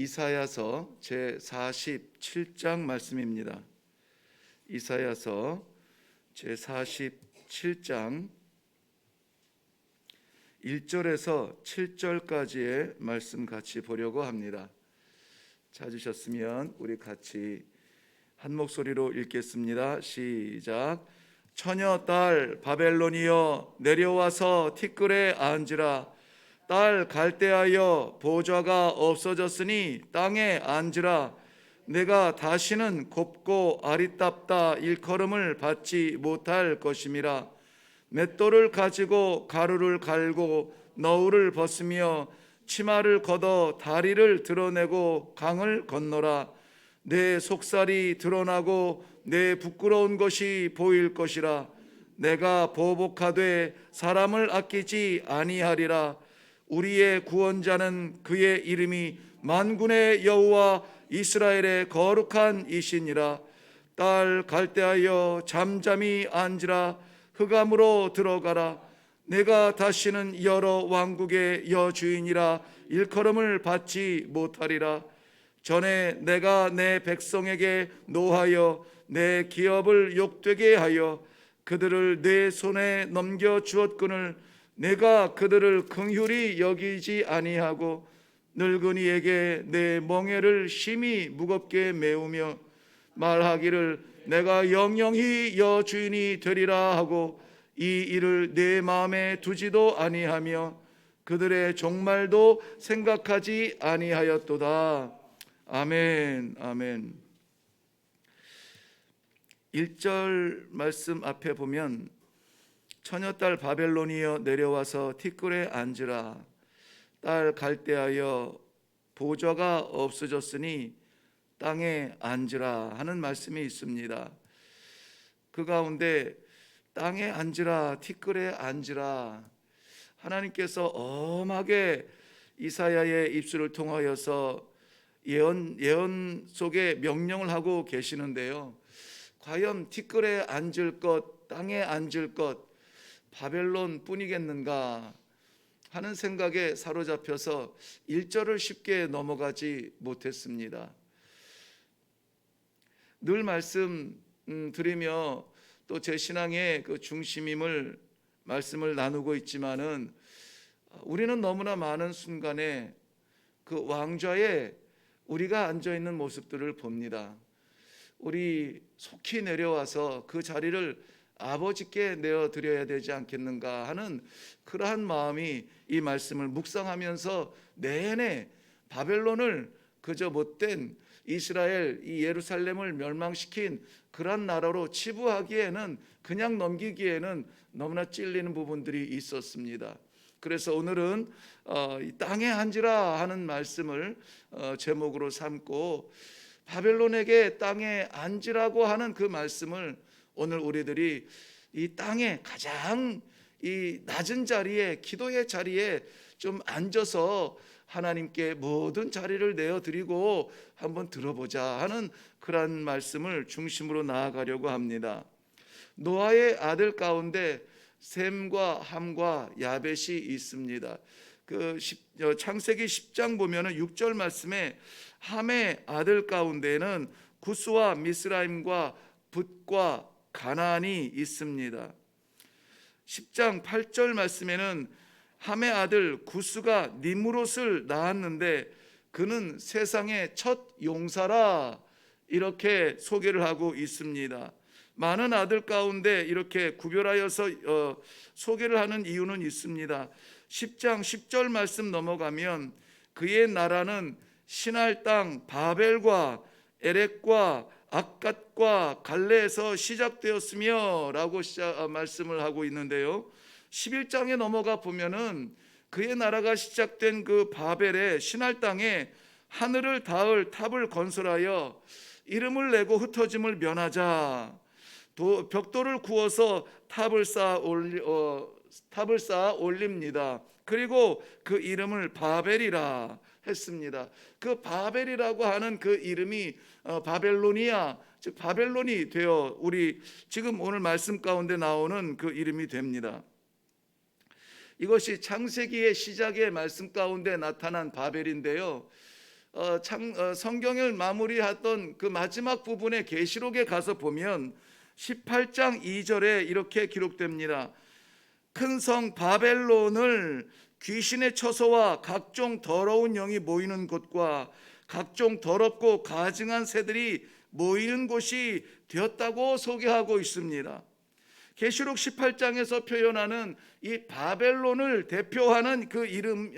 이사야서 제47장 말씀입니다. 이사야서 제47장 1절에서 7절까지의 말씀 같이 보려고 합니다. 찾으셨으면 우리 같이 한 목소리로 읽겠습니다. 시작. 처녀 딸 바벨론이여 내려와서 티끌에 앉으라. 딸 갈대하여 보좌가 없어졌으니 땅에 앉으라. 내가 다시는 곱고 아리따다 일컬음을 받지 못할 것임이라. 맷돌을 가지고 가루를 갈고 너울을 벗으며 치마를 걷어 다리를 드러내고 강을 건너라. 내 속살이 드러나고 내 부끄러운 것이 보일 것이라. 내가 보복하되 사람을 아끼지 아니하리라. 우리의 구원자는 그의 이름이 만군의 여호와 이스라엘의 거룩한 이시니라. 딸 갈대하여 잠잠히 앉으라. 흑암으로 들어가라. 내가 다시는 여러 왕국의 여주인이라 일컬음을 받지 못하리라. 전에 내가 내 백성에게 노하여 내 기업을 욕되게 하여 그들을 내 손에 넘겨 주었거늘 내가 그들을 긍휼히 여기지 아니하고 늙은이에게 내 멍에를 심히 무겁게 메우며 말하기를 내가 영영히 여주인이 되리라 하고 이 일을 내 마음에 두지도 아니하며 그들의 종말도 생각하지 아니하였도다. 아멘. 아멘. 1절 말씀 앞에 보면 처녀딸 바벨론이여 내려와서 티끌에 앉으라. 딸 갈대하여 보좌가 없어졌으니 땅에 앉으라 하는 말씀이 있습니다. 그 가운데 땅에 앉으라, 티끌에 앉으라, 하나님께서 엄하게 이사야의 입술을 통하여서 예언 속에 명령을 하고 계시는데요. 과연 티끌에 앉을 것, 땅에 앉을 것 바벨론 뿐이겠는가 하는 생각에 사로잡혀서 1절을 쉽게 넘어가지 못했습니다. 늘 말씀 드리며 또 제 신앙의 그 중심임을 말씀을 나누고 있지만은 우리는 너무나 많은 순간에 그 왕좌에 우리가 앉아 있는 모습들을 봅니다. 우리 속히 내려와서 그 자리를 아버지께 내어드려야 되지 않겠는가 하는 그러한 마음이 이 말씀을 묵상하면서 내내 바벨론을 그저 못된 이스라엘, 이 예루살렘을 멸망시킨 그런 나라로 치부하기에는, 그냥 넘기기에는 너무나 찔리는 부분들이 있었습니다. 그래서 오늘은 이 땅에 앉으라 하는 말씀을 제목으로 삼고 바벨론에게 땅에 앉으라고 하는 그 말씀을 오늘 우리들이 이 땅에 가장 이 낮은 자리에, 기도의 자리에 좀 앉아서 하나님께 모든 자리를 내어드리고 한번 들어보자 하는 그런 말씀을 중심으로 나아가려고 합니다. 노아의 아들 가운데 셈과 함과 야벳이 있습니다. 그 창세기 10장 보면은 6절 말씀에 함의 아들 가운데는 구스와 미스라임과 붓과 가나안이 있습니다. 10장 8절 말씀에는 함의 아들 구스가 니므롯을 낳았는데 그는 세상의 첫 용사라 이렇게 소개를 하고 있습니다. 많은 아들 가운데 이렇게 구별하여서 소개를 하는 이유는 있습니다. 10장 10절 말씀 넘어가면 그의 나라는 신할 땅 바벨과 에렉과 악갓과 갈레에서 시작되었으며 라고 말씀을 하고 있는데요. 11장에 넘어가 보면은 그의 나라가 시작된 그 바벨의 신할 땅에 하늘을 닿을 탑을 건설하여 이름을 내고 흩어짐을 면하자. 벽돌을 구워서 탑을 쌓아 올립니다. 그리고 그 이름을 바벨이라 했습니다. 그 바벨이라고 하는 그 이름이 바벨로니아, 즉 바벨론이 되어 우리 지금 오늘 말씀 가운데 나오는 그 이름이 됩니다. 이것이 창세기의 시작의 말씀 가운데 나타난 바벨인데요. 성경을 마무리했던 그 마지막 부분의 계시록에 가서 보면 18장 2절에 이렇게 기록됩니다. 큰 성 바벨론을 귀신의 처소와 각종 더러운 영이 모이는 곳과 각종 더럽고 가증한 새들이 모이는 곳이 되었다고 소개하고 있습니다. 계시록 18장에서 표현하는 이 바벨론을 대표하는 그 이름,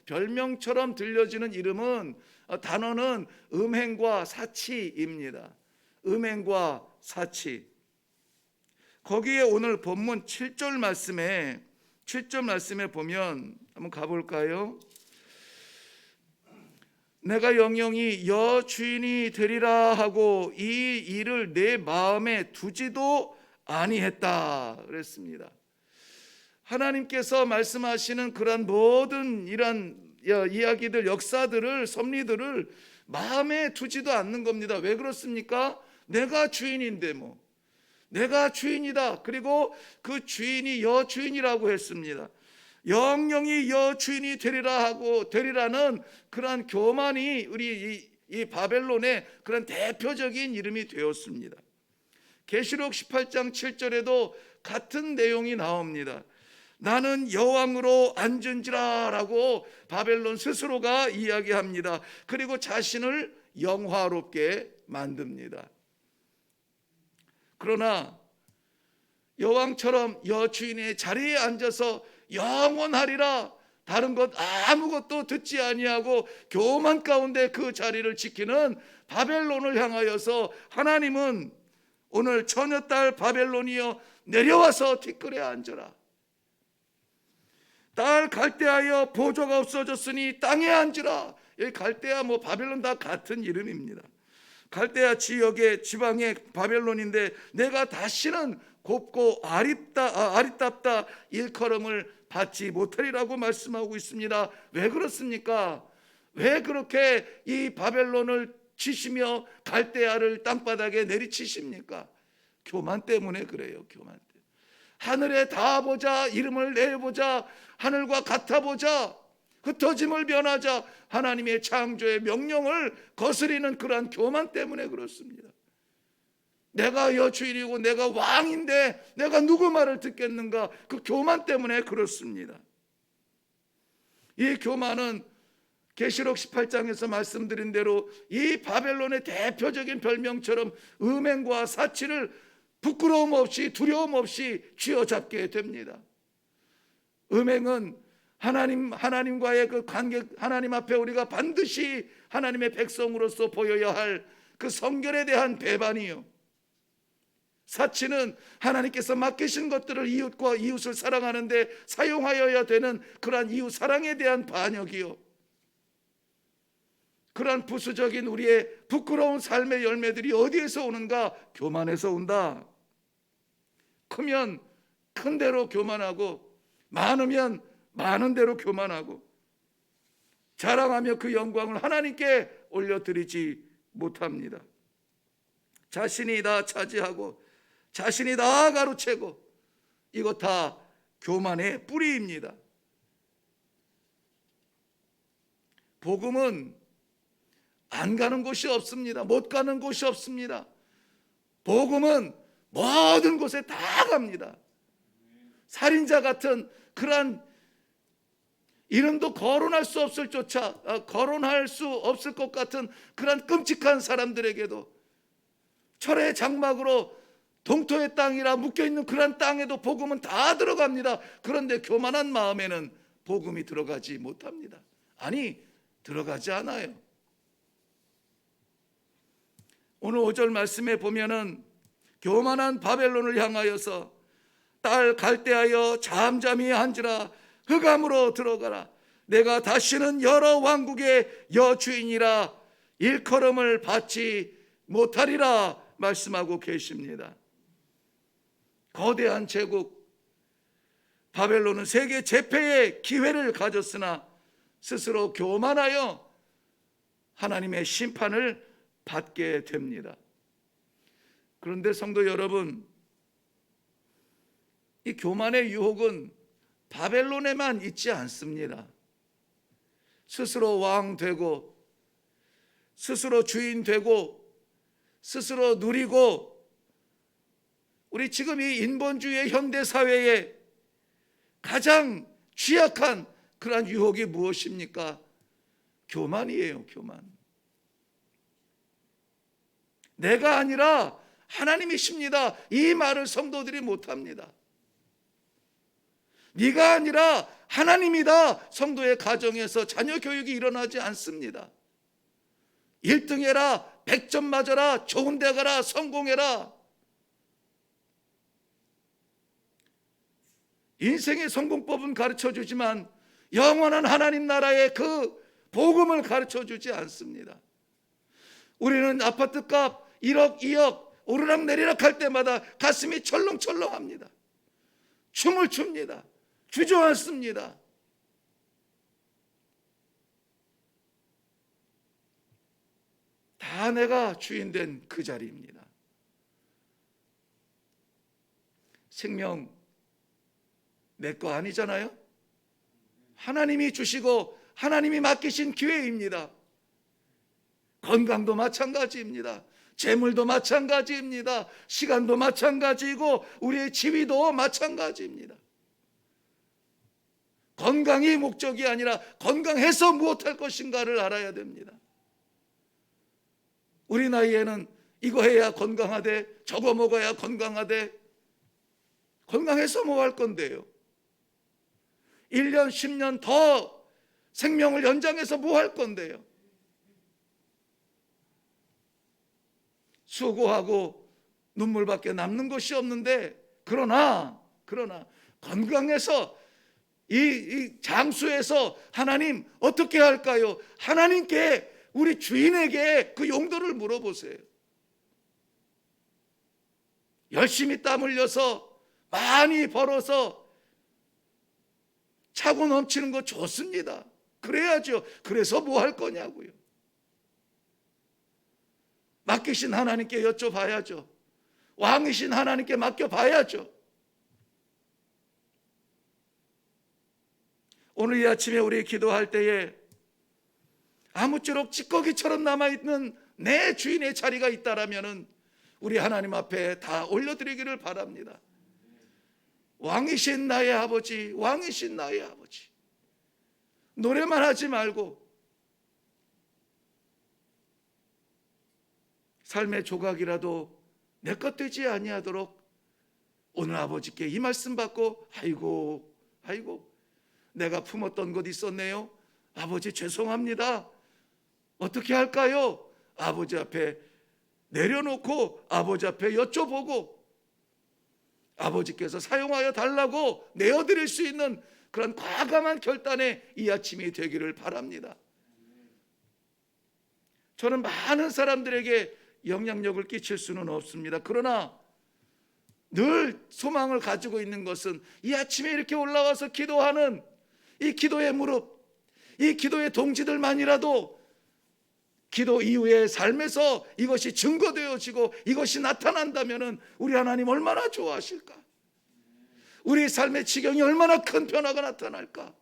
별명처럼 들려지는 이름은, 단어는 음행과 사치입니다. 음행과 사치. 거기에 오늘 본문 7절 말씀에 보면 한번 가볼까요? 내가 영영이 여주인이 되리라 하고 이 일을 내 마음에 두지도 아니했다 그랬습니다. 하나님께서 말씀하시는 그러한 모든 이러한 이야기들, 역사들을, 섭리들을 마음에 두지도 않는 겁니다. 왜 그렇습니까? 내가 주인인데 뭐, 내가 주인이다. 그리고 그 주인이 여주인이라고 했습니다. 영영이 여주인이 되리라는 그러한 교만이 우리 이 바벨론의 그런 대표적인 이름이 되었습니다. 계시록 18장 7절에도 같은 내용이 나옵니다. 나는 여왕으로 앉은지라 라고 바벨론 스스로가 이야기합니다. 그리고 자신을 영화롭게 만듭니다. 그러나 여왕처럼 여주인의 자리에 앉아서 영원하리라, 다른 것 아무것도 듣지 아니하고 교만 가운데 그 자리를 지키는 바벨론을 향하여서 하나님은 오늘 처녀딸 바벨론이여 내려와서 티끌에 앉아라. 딸 갈대아여 보조가 없어졌으니 땅에 앉으라. 여기 갈대아 바벨론 다 같은 이름입니다. 갈대아 지역의 지방의 바벨론인데 내가 다시는 곱고 아리답다 일컬음을 받지 못하리라고 말씀하고 있습니다. 왜 그렇습니까? 왜 그렇게 이 바벨론을 치시며 갈대아를 땅바닥에 내리치십니까? 교만 때문에 그래요. 교만 때문에. 하늘에 닿아보자, 이름을 내보자, 하늘과 같아보자, 흩어짐을 변하자, 하나님의 창조의 명령을 거스리는 그러한 교만 때문에 그렇습니다. 내가 여주인이고 내가 왕인데 내가 누구 말을 듣겠는가? 그 교만 때문에 그렇습니다. 이 교만은 계시록 18장에서 말씀드린 대로 이 바벨론의 대표적인 별명처럼 음행과 사치를 부끄러움 없이 두려움 없이 쥐어잡게 됩니다. 음행은 하나님과의 그 관계, 하나님 앞에 우리가 반드시 하나님의 백성으로서 보여야 할 그 성결에 대한 배반이요. 사치는 하나님께서 맡기신 것들을 이웃과 이웃을 사랑하는데 사용하여야 되는 그러한 이웃 사랑에 대한 반역이요. 그러한 부수적인 우리의 부끄러운 삶의 열매들이 어디에서 오는가? 교만에서 온다. 크면 큰 대로 교만하고, 많으면 많은 대로 교만하고, 자랑하며 그 영광을 하나님께 올려드리지 못합니다. 자신이 다 차지하고 자신이 다 가로채고, 이것 다 교만의 뿌리입니다. 복음은 안 가는 곳이 없습니다. 못 가는 곳이 없습니다. 복음은 모든 곳에 다 갑니다. 살인자 같은 그러한 이름도 거론할 수 없을 것 같은 그러한 끔찍한 사람들에게도, 철의 장막으로 동토의 땅이라 묶여있는 그런 땅에도 복음은 다 들어갑니다. 그런데 교만한 마음에는 복음이 들어가지 못합니다. 아니, 들어가지 않아요. 오늘 5절 말씀에 보면은 교만한 바벨론을 향하여서 딸 갈대하여 잠잠히 앉으라, 흑암으로 들어가라, 내가 다시는 여러 왕국의 여주인이라 일컬음을 받지 못하리라 말씀하고 계십니다. 거대한 제국 바벨론은 세계 재패의 기회를 가졌으나 스스로 교만하여 하나님의 심판을 받게 됩니다. 그런데 성도 여러분, 이 교만의 유혹은 바벨론에만 있지 않습니다. 스스로 왕 되고 스스로 주인 되고 스스로 누리고, 우리 지금 이 인본주의 현대 사회에 가장 취약한 그러한 유혹이 무엇입니까? 교만이에요. 교만. 내가 아니라 하나님이십니다, 이 말을 성도들이 못합니다. 네가 아니라 하나님이다, 성도의 가정에서 자녀 교육이 일어나지 않습니다. 1등 해라, 100점 맞아라, 좋은 데 가라, 성공해라. 인생의 성공법은 가르쳐주지만 영원한 하나님 나라의 그 복음을 가르쳐주지 않습니다. 우리는 아파트값 1억, 2억 오르락내리락 할 때마다 가슴이 철렁철렁합니다. 춤을 춥니다. 주저앉습니다. 다 내가 주인된 그 자리입니다. 생명 내 거 아니잖아요. 하나님이 주시고 하나님이 맡기신 기회입니다. 건강도 마찬가지입니다. 재물도 마찬가지입니다. 시간도 마찬가지이고 우리의 지위도 마찬가지입니다. 건강이 목적이 아니라 건강해서 무엇할 것인가를 알아야 됩니다. 우리 나이에는 이거 해야 건강하대, 저거 먹어야 건강하대. 건강해서 뭐 할 건데요? 1년 10년 더 생명을 연장해서 뭐 할 건데요? 수고하고 눈물밖에 남는 것이 없는데, 그러나 건강해서 이 장수에서 하나님 어떻게 할까요? 하나님께, 우리 주인에게 그 용도를 물어보세요. 열심히 땀 흘려서 많이 벌어서 차고 넘치는 거 좋습니다. 그래야죠. 그래서 뭐 할 거냐고요. 맡기신 하나님께 여쭤봐야죠. 왕이신 하나님께 맡겨봐야죠. 오늘 이 아침에 우리 기도할 때에 아무쪼록 찌꺼기처럼 남아있는 내 주인의 자리가 있다라면 우리 하나님 앞에 다 올려드리기를 바랍니다. 왕이신 나의 아버지, 왕이신 나의 아버지. 노래만 하지 말고 삶의 조각이라도 내 것 되지 아니하도록 오늘 아버지께 이 말씀 받고, 아이고 내가 품었던 것 있었네요. 아버지 죄송합니다. 어떻게 할까요? 아버지 앞에 내려놓고 아버지 앞에 여쭤보고 아버지께서 사용하여 달라고 내어드릴 수 있는 그런 과감한 결단의 이 아침이 되기를 바랍니다. 저는 많은 사람들에게 영향력을 끼칠 수는 없습니다. 그러나 늘 소망을 가지고 있는 것은 이 아침에 이렇게 올라와서 기도하는 이 기도의 무릎, 이 기도의 동지들만이라도 기도 이후의 삶에서 이것이 증거되어지고 이것이 나타난다면 우리 하나님 얼마나 좋아하실까? 우리 삶의 지경이 얼마나 큰 변화가 나타날까?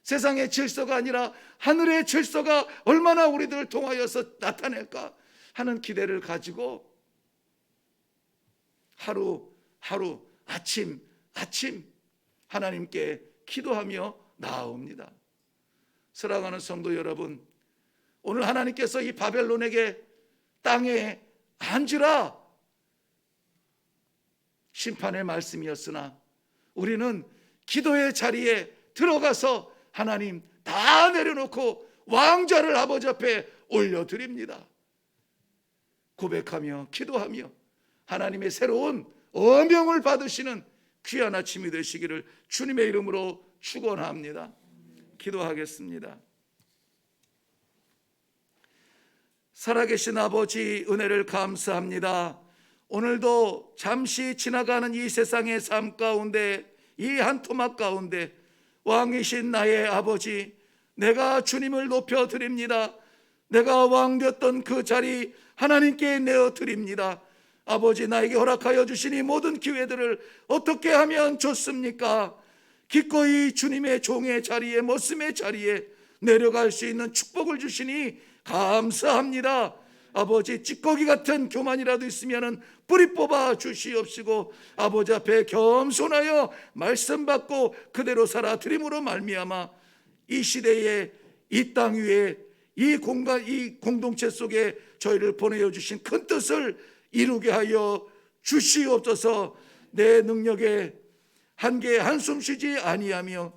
세상의 질서가 아니라 하늘의 질서가 얼마나 우리들을 통하여서 나타낼까 하는 기대를 가지고 하루 아침 하나님께 기도하며 나아옵니다. 사랑하는 성도 여러분, 오늘 하나님께서 이 바벨론에게 땅에 앉으라 심판의 말씀이었으나 우리는 기도의 자리에 들어가서 하나님 다 내려놓고 왕좌를 아버지 앞에 올려드립니다. 고백하며 기도하며 하나님의 새로운 어명을 받으시는 귀한 아침이 되시기를 주님의 이름으로 축원합니다. 기도하겠습니다. 살아계신 아버지, 은혜를 감사합니다. 오늘도 잠시 지나가는 이 세상의 삶 가운데, 이 한 토막 가운데 왕이신 나의 아버지, 내가 주님을 높여드립니다. 내가 왕되었던 그 자리 하나님께 내어드립니다. 아버지, 나에게 허락하여 주신 이 모든 기회들을 어떻게 하면 좋습니까? 기꺼이 주님의 종의 자리에, 머슴의 자리에 내려갈 수 있는 축복을 주시니 감사합니다. 아버지, 찌꺼기 같은 교만이라도 있으면은 뿌리 뽑아 주시옵시고, 아버지 앞에 겸손하여 말씀 받고 그대로 살아 드림으로 말미암아 이 시대에, 이 땅 위에, 이 공간, 이 공동체 속에 저희를 보내어 주신 큰 뜻을 이루게 하여 주시옵소서. 내 능력에 한계에 한숨 쉬지 아니하며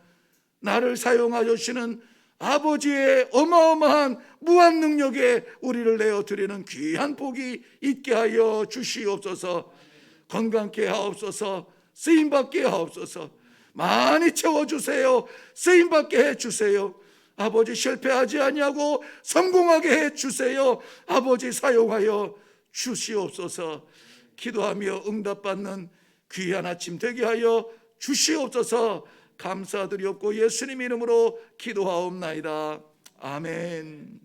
나를 사용하여 주시는 아버지의 어마어마한 무한 능력에 우리를 내어드리는 귀한 복이 있게 하여 주시옵소서. 건강케 하옵소서. 쓰임받게 하옵소서. 많이 채워주세요. 쓰임받게 해주세요. 아버지, 실패하지 아니하고 성공하게 해주세요. 아버지, 사용하여 주시옵소서. 기도하며 응답받는 귀한 아침 되게 하여 주시옵소서. 감사드리옵고 예수님 이름으로 기도하옵나이다. 아멘.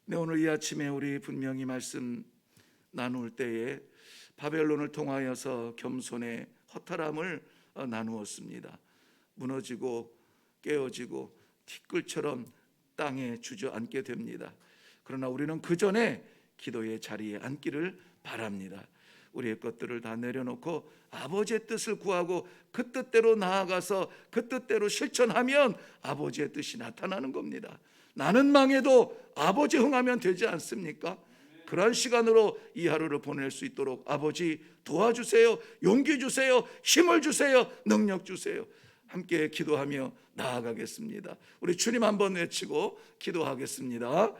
네, 오늘 이 아침에 우리 분명히 말씀 나눌 때에 바벨론을 통하여서 겸손의 허탈함을 나누었습니다. 무너지고 깨어지고 티끌처럼 땅에 주저앉게 됩니다. 그러나 우리는 그 전에 기도의 자리에 앉기를 바랍니다. 우리의 것들을 다 내려놓고 아버지의 뜻을 구하고 그 뜻대로 나아가서 그 뜻대로 실천하면 아버지의 뜻이 나타나는 겁니다. 나는 망해도 아버지 흥하면 되지 않습니까? 그런 시간으로 이 하루를 보낼 수 있도록 아버지 도와주세요. 용기 주세요. 힘을 주세요. 능력 주세요. 함께 기도하며 나아가겠습니다. 우리 주님 한번 외치고 기도하겠습니다.